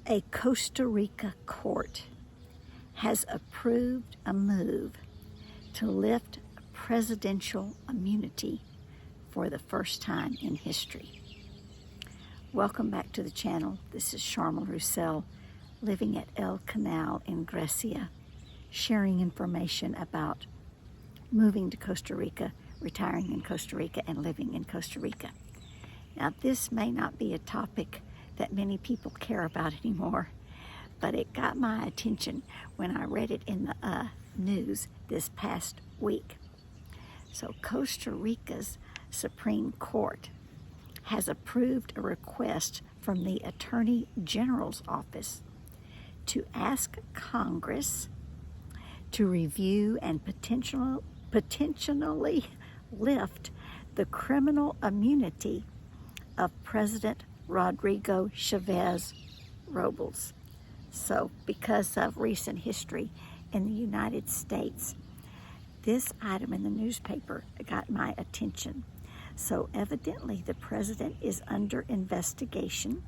A Costa Rica court has approved a move to lift presidential immunity for the first time in history. Welcome back to the channel. This is Sharma Roussel, living at El Canal in Grecia, sharing information about moving to Costa Rica, retiring in Costa Rica, and living in Costa Rica. Now, this may not be a topic that many people care about anymore, but it got my attention when I read it in the news this past week. So Costa Rica's Supreme Court has approved a request from the Attorney General's office to ask Congress to review and potentially lift the criminal immunity of President Rodrigo Chavez Robles. So, because of recent history in the United States, this item in the newspaper got my attention. So, evidently, the president is under investigation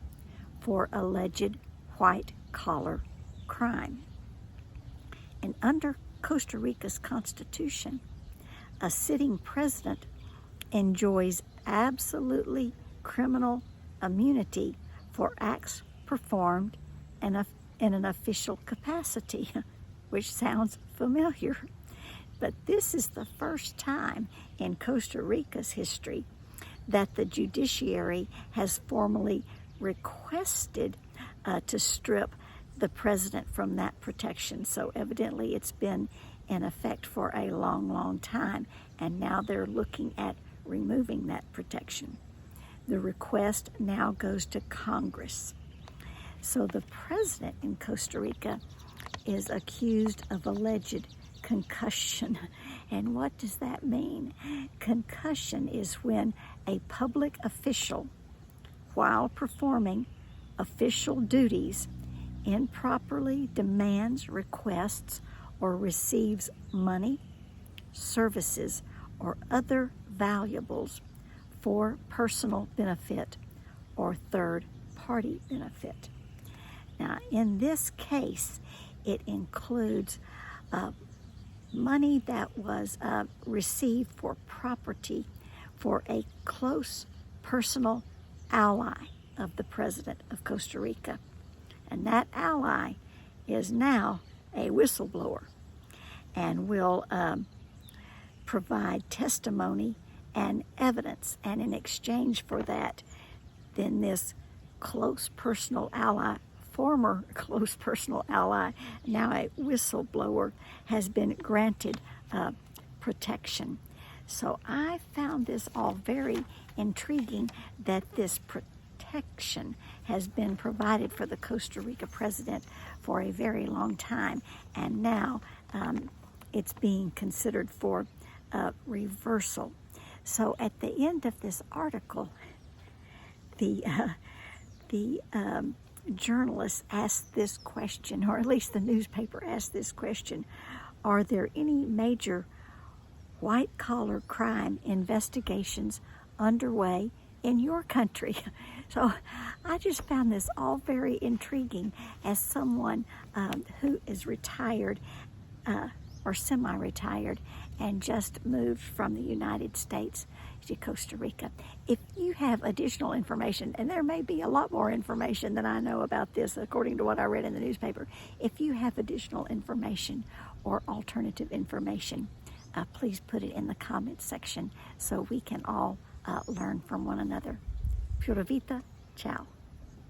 for alleged white-collar crime. And under Costa Rica's Constitution, a sitting president enjoys absolutely criminal immunity for acts performed in an official capacity, which sounds familiar. But this is the first time in Costa Rica's history that the judiciary has formally requested to strip the president from that protection. So evidently it's been in effect for a long, long time, and now they're looking at removing that protection. The request now goes to Congress. So the president in Costa Rica is accused of alleged concussion. And what does that mean? Concussion is when a public official, while performing official duties, improperly demands, requests, or receives money, services, or other valuables for personal benefit or third-party benefit. Now, in this case, it includes money that was received for property for a close personal ally of the president of Costa Rica. And that ally is now a whistleblower and will provide testimony and evidence, and in exchange for that, then this close personal ally, former close personal ally, now a whistleblower, has been granted protection. So I found this all very intriguing, that this protection has been provided for the Costa Rica president for a very long time, and now it's being considered for reversal. So at the end of this article, the journalist asked this question, or at least the newspaper asked this question: are there any major white-collar crime investigations underway in your country? So I just found this all very intriguing as someone who is retired or semi-retired and just moved from the United States to Costa Rica. If you have additional information, and there may be a lot more information than I know about this according to what I read in the newspaper, if you have additional information or alternative information, please put it in the comments section so we can all learn from one another. Pura vida, ciao.